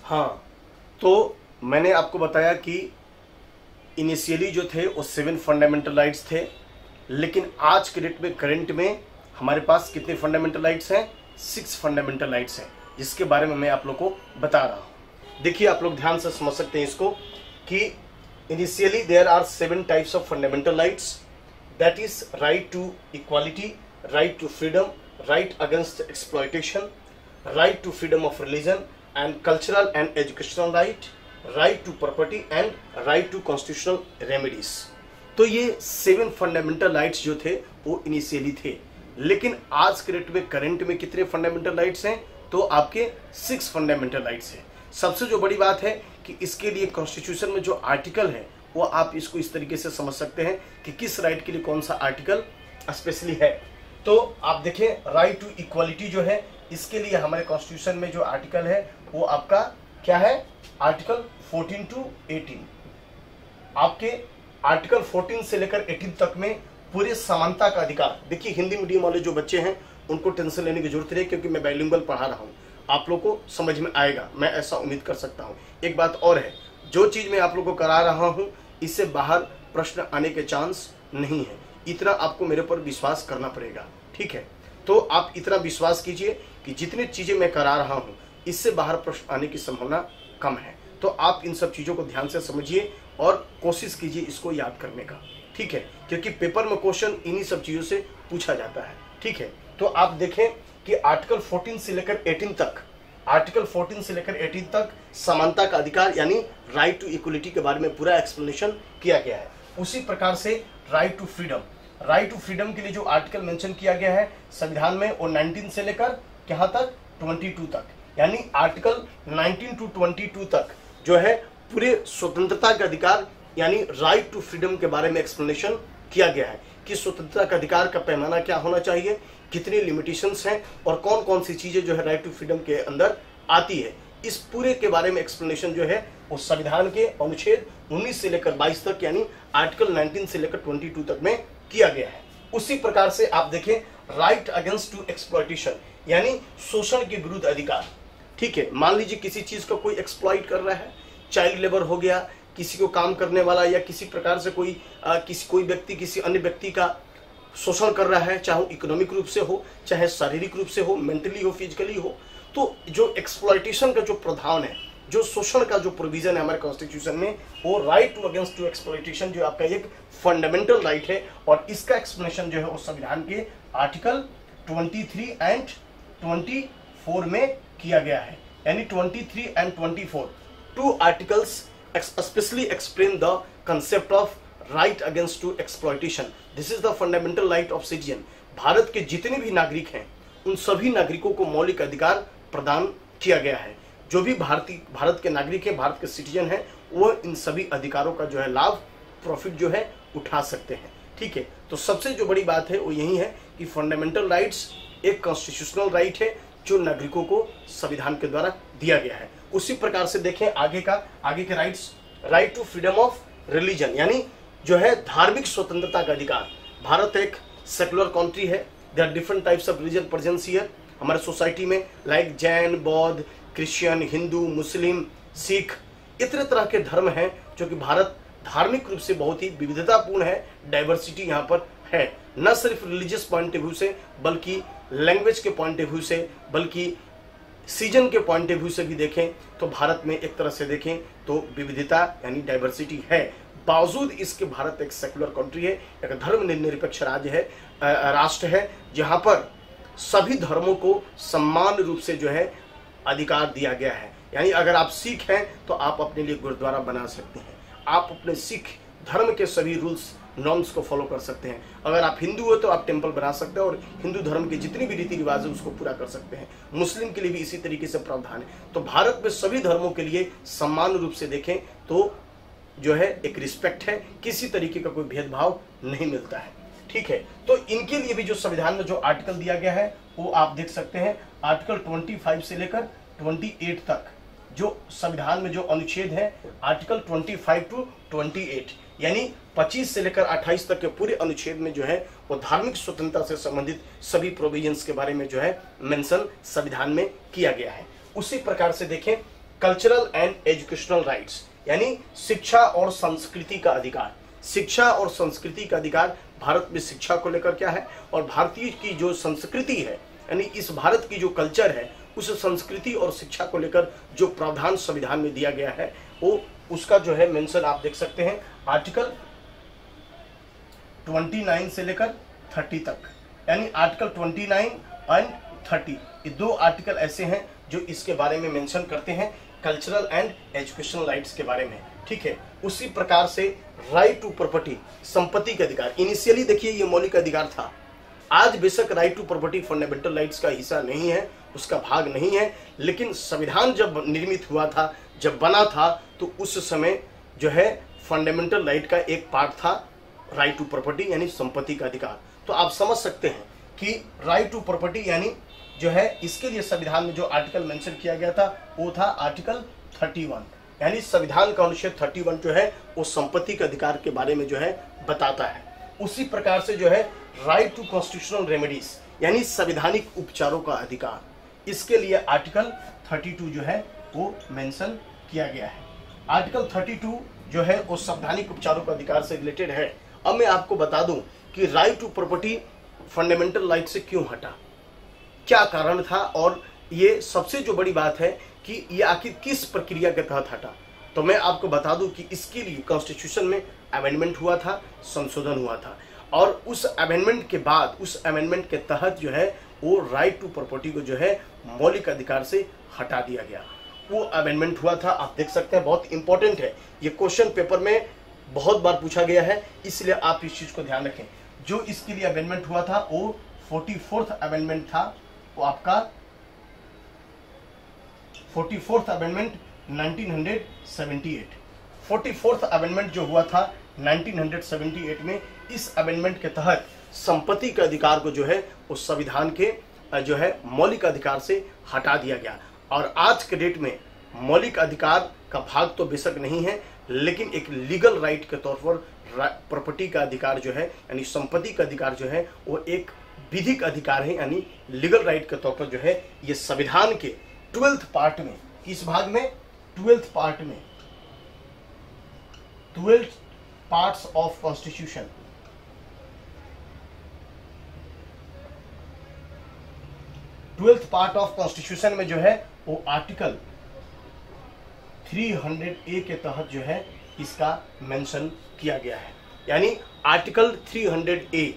हाँ, तो मैंने आपको बताया कि इनिशियली जो थे वो 7 फंडामेंटल राइट्स थे, लेकिन आज के डेट में करंट में हमारे पास कितने फंडामेंटल राइट्स हैं? 6 फंडामेंटल राइट्स हैं, जिसके बारे में मैं आप लोग को बता रहा हूँ। देखिए, आप लोग ध्यान से समझ सकते हैं इसको कि initially there are 7 types of fundamental rights, that is right to equality, right to freedom, right against exploitation, right to freedom of religion and cultural and educational right, right to property and right to constitutional remedies. तो ये 7 fundamental rights जो थे वो initially थे, लेकिन आज के date में करंट में कितने फंडामेंटल राइट्स हैं? तो आपके 6 फंडामेंटल राइट्स हैं। सबसे जो बड़ी बात है कि इसके लिए कॉन्स्टिट्यूशन में जो आर्टिकल है वो आप इसको इस तरीके से समझ सकते हैं कि किस राइट के लिए कौन सा आर्टिकल स्पेशली है। तो आप देखें, राइट टू इक्वालिटी जो है, इसके लिए हमारे कॉन्स्टिट्यूशन में जो आर्टिकल है वो आपका क्या है? Article 14 to 18। आपके आर्टिकल 14 से लेकर 18 तक में पूरे समानता का अधिकार। देखिए, हिंदी मीडियम वाले जो बच्चे हैं उनको टेंशन लेने की जरूरत नहीं, क्योंकि मैं बाइलिंगुअल पढ़ा रहा हूँ, आप लोग को समझ में आएगा, मैं ऐसा उम्मीद कर सकता हूँ। एक बात और है, जो चीज मैं आप लोग को करा रहा हूँ इससे बाहर प्रश्न आने के चांस नहीं है, इतना आपको मेरे पर विश्वास करना पड़ेगा, ठीक है? तो आप इतना विश्वास कीजिए कि जितनी चीजें मैं करा रहा हूँ इससे बाहर प्रश्न आने की संभावना कम है। तो आप इन सब चीजों को ध्यान से समझिए और कोशिश कीजिए इसको याद करने का, ठीक है? क्योंकि पेपर में क्वेश्चन इन्हीं सब चीजों से पूछा जाता है, ठीक है? तो आप देखें कि आर्टिकल 14 से लेकर 18 तक, आर्टिकल 14 से लेकर 18 तक समानता का अधिकार यानी राइट टू इक्वलिटी के बारे में पूरा एक्सप्लेनेशन किया गया है। उसी प्रकार से right to freedom, right to freedom के लिए जो आर्टिकल मेंशन किया गया है संविधान में वो 19 से लेकर यहाँ तक 22 तक, यानी आर्टिकल 19 टू 22 तक जो है पूरे स्वतंत्रता का अधिकार यानी राइट टू फ्रीडम के बारे में एक्सप्लेनेशन किया गया है कि स्वतंत्रता का अधिकार का पैमाना क्या होना चाहिए, कितनी लिमिटेशंस हैं और कौन कौन सी चीजें जो है राइट टू फ्रीडम के अंदर आती है। इस पूरे के बारे में एक्सप्लेनेशन जो है वो संविधान के अनुच्छेद 19 से लेकर 22 तक यानी आर्टिकल 19 से लेकर 22 तक में किया गया है। उसी प्रकार से आप देखें, राइट अगेंस्ट टू एक्सप्लॉयटेशन यानी शोषण के विरुद्ध अधिकार, ठीक है? मान लीजिए किसी चीज का कोई एक्सप्लॉइट कर रहा है, चाइल्ड लेबर हो गया, किसी को काम करने वाला या किसी प्रकार से कोई व्यक्ति किसी अन्य व्यक्ति का शोषण कर रहा है, चाहे इकोनॉमिक रूप से हो, चाहे शारीरिक रूप से हो, मेंटली हो, फिजिकली हो। तो जो एक्सप्लॉयटेशन का जो प्रावधान है, जो शोषण का जो प्रोविजन है हमारे कॉन्स्टिट्यूशन में, वो right to against to exploitation जो आपका एक फंडामेंटल राइट है, और इसका एक्सप्लेनेशन जो है वो संविधान के आर्टिकल 23 एंड 24 में किया गया है। यानी 23 and 24 two articles specially explain the concept of right against to exploitation. This is the fundamental right of citizen. Bharat के जितने भी नागरिक हैं उन सभी नागरिकों को मौलिक अधिकार प्रदान किया गया है। जो भी भारत के नागरिक हैं, भारत के सिटीजन हैं, वो इन सभी अधिकारों का जो है लाभ, प्रॉफिट जो है उठा सकते हैं, ठीक है? तो सबसे जो बड़ी बात है वो यही है कि फंडामेंटल राइट्स एक कॉन्स्टिट्यूशनल राइट है जो नागरिकों को संविधान के द्वारा दिया गया है। उसी प्रकार से देखें आगे के rights, right to freedom of religion यानी जो है धार्मिक स्वतंत्रता का अधिकार। भारत एक सेकुलर कंट्री है, there are different types of religion presence here हमारे सोसाइटी में, लाइक जैन, बौद्ध, क्रिश्चियन, हिंदू, मुस्लिम, सिख, इतने तरह के धर्म हैं जो कि भारत धार्मिक रूप से बहुत ही विविधतापूर्ण है, डाइवर्सिटी यहाँ पर है, न सिर्फ रिलीजियस पॉइंट ऑफ व्यू से बल्कि लैंग्वेज के पॉइंट ऑफ व्यू से, बल्कि सीजन के पॉइंट ऑफ व्यू से भी देखें तो भारत में एक तरह से देखें तो विविधता यानी डाइवर्सिटी है। बावजूद इसके भारत एक सेकुलर कंट्री है, एक धर्म निरपेक्ष राज्य है, राष्ट्र है, जहां पर सभी धर्मों को समान रूप से जो है अधिकार दिया गया है। यानी अगर आप सिख हैं तो आप अपने लिए गुरुद्वारा बना सकते हैं, आप अपने सिख धर्म के सभी रूल्स नॉर्म्स को फॉलो कर सकते हैं। अगर आप हिंदू हो तो आप टेंपल बना सकते हैं और हिंदू धर्म के जितनी भी रीति रिवाज है उसको पूरा कर सकते हैं। मुस्लिम के लिए भी इसी तरीके से प्रावधान है। तो भारत में सभी धर्मों के लिए समान रूप से देखें तो जो है एक रिस्पेक्ट है, किसी तरीके का कोई भेदभाव नहीं मिलता है, ठीक है? तो इनके लिए भी जो संविधान में जो आर्टिकल दिया गया है वो आप देख सकते हैं, आर्टिकल 25 से लेकर 28 तक जो संविधान में जो अनुच्छेद है, आर्टिकल 25 टू 28 यानी 25 से लेकर 28 तक के पूरे अनुच्छेद में जो है वो धार्मिक स्वतंत्रता से संबंधित सभी प्रोविजंस के बारे में जो है मेंशन संविधान में किया गया है। उसी प्रकार से देखें कल्चरल एंड एजुकेशनल राइट्स, यानी शिक्षा और संस्कृति का अधिकार। शिक्षा और संस्कृति का अधिकार, भारत में शिक्षा को लेकर क्या है, और भारतीय की जो संस्कृति है, यानी इस भारत की जो कल्चर है, उस संस्कृति और शिक्षा को लेकर जो प्रावधान संविधान में दिया गया है, वो उसका जो है मेंशन आप देख सकते हैं आर्टिकल 29 से लेकर 30 तक, यानी आर्टिकल 29 एंड 30, ये दो आर्टिकल ऐसे हैं जो इसके बारे में मेंशन करते हैं कल्चरल एंड एजुकेशनल राइट्स के बारे में। ठीक है, उसी प्रकार से राइट टू प्रॉपर्टी, संपत्ति का अधिकार, इनिशियली देखिए ये मौलिक अधिकार था। आज बेशक right to property fundamental rights का हिस्सा नहीं है, उसका भाग नहीं है, लेकिन संविधान जब निर्मित हुआ था, जब बना था, तो उस समय जो है फंडामेंटल राइट का एक पार्ट था राइट टू प्रॉपर्टी, यानी संपत्ति का अधिकार। तो आप समझ सकते हैं कि राइट टू प्रॉपर्टी यानी जो है इसके लिए संविधान में जो आर्टिकल मेंशन किया गया था वो था आर्टिकल 31, यानी संविधान का अनुच्छेद 31 जो है वो संपत्ति के अधिकार के बारे में जो है बताता है। उसी प्रकार से जो है राइट टू कॉन्स्टिट्यूशनल रेमेडीज, यानी संवैधानिक उपचारों का अधिकार, इसके लिए आर्टिकल 32 जो है वो मेंशन किया गया है। आर्टिकल 32 जो है वो संवैधानिक उपचारों का अधिकार से रिलेटेड है। अब मैं आपको बता दूं कि right to property fundamental right से क्यों हटा, क्या कारण था, और ये सबसे जो बड़ी बात है कि ये आखिर किस प्रक्रिया के तहत हटा। तो मैं आपको बता दूं कि इसके लिए कॉन्स्टिट्यूशन में अमेंडमेंट हुआ था, संशोधन हुआ था, और उस अमेंडमेंट के बाद, उस अमेंडमेंट के तहत जो है वो राइट टू प्रॉपर्टी को जो है मौलिक अधिकार से हटा दिया गया। वो अमेंडमेंट हुआ था, आप देख सकते हैं, बहुत इंपॉर्टेंट है, ये क्वेश्चन पेपर में बहुत बार पूछा गया है, इसलिए आप इस चीज को ध्यान रखें। जो इसके लिए अमेंडमेंट हुआ था वो 44th अमेंडमेंट था, वो आपका 44th अमेंडमेंट 1978। 44th अमेंडमेंट जो हुआ था 1978 में, इस अमेंडमेंट के तहत संपत्ति के अधिकार को जो है उस संविधान के जो है मौलिक अधिकार से हटा दिया गया। और आज के डेट में मौलिक अधिकार का भाग तो बेशक नहीं है, लेकिन एक लीगल राइट के तौर पर प्रॉपर्टी का अधिकार जो है, यानी संपत्ति का अधिकार जो है वो एक विधिक अधिकार है, यानी लीगल राइट के तौर पर जो है ये संविधान के 12th पार्ट में, किस भाग में, 12th पार्ट में, 12 parts of constitution, twelfth part of constitution में जो है वो आर्टिकल 300A के तहत जो है इसका मेंशन किया गया है। यानी आर्टिकल 300A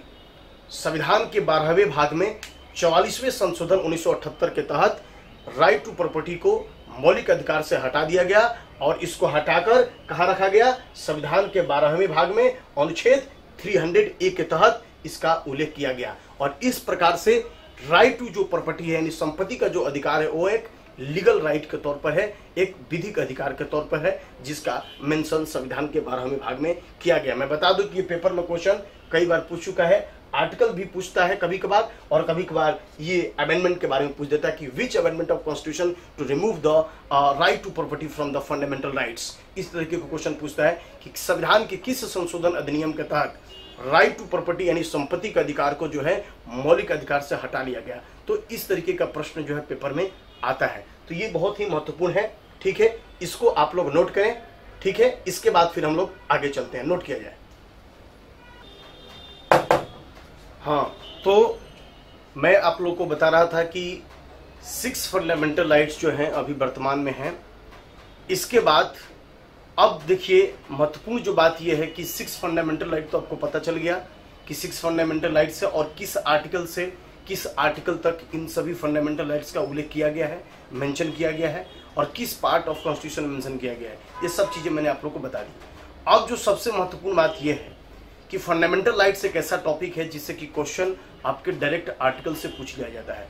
संविधान के 12वें भाग में 44वें संशोधन 1978 के तहत राइट टू प्रॉपर्टी को मौलिक अधिकार से हटा दिया गया, और इसको हटाकर कहाँ रखा गया, संविधान के 12वें भाग में अनुच्छेद 300A के तहत इसका उल्लेख किया गया। और इस प्रकार से राइट टू जो प्रॉपर्टी है, यानी संपत्ति का जो अधिकार है, वो एक लीगल राइट के तौर पर है, एक विधिक अधिकार के तौर पर है, जिसका मेंशन संविधान के 12वें भाग में किया गया। मैं बता दूं कि ये पेपर में क्वेश्चन कई बार पूछ चुका है, आर्टिकल भी पूछता है कभी कभार, और कभी कभार ये अमेंडमेंट के बारे में पूछ देता है कि which amendment of constitution to remove the right to property from the fundamental rights. इस तरीके का क्वेश्चन पूछता है कि संविधान के किस संशोधन अधिनियम के तहत राइट टू प्रॉपर्टी यानी संपत्ति का अधिकार को जो है मौलिक अधिकार से हटा लिया गया। तो इस तरीके का प्रश्न जो है पेपर में आता है, तो ये बहुत ही महत्वपूर्ण है। ठीक है, इसको आप लोग नोट करें। ठीक है, इसके बाद फिर हम लोग आगे चलते हैं, नोट किया जाए। हाँ, तो मैं आप लोग को बता रहा था कि 6 फंडामेंटल राइट्स जो हैं अभी वर्तमान में हैं। इसके बाद अब देखिए महत्वपूर्ण जो बात यह है कि 6 फंडामेंटल राइट तो आपको पता चल गया कि 6 फंडामेंटल राइट्स है, और किस आर्टिकल से किस आर्टिकल तक इन सभी फंडामेंटल राइट्स का उल्लेख किया गया है, मेंशन किया गया है, और किस पार्ट ऑफ कॉन्स्टिट्यूशन मेंशन किया गया है। ये सब चीजें मैंने आप लोग को बता दी। अब जो सबसे महत्वपूर्ण बात यह है कि फंडामेंटल राइट्स एक ऐसा टॉपिक है जिससे कि क्वेश्चन आपके डायरेक्ट आर्टिकल से पूछ लिया जाता है।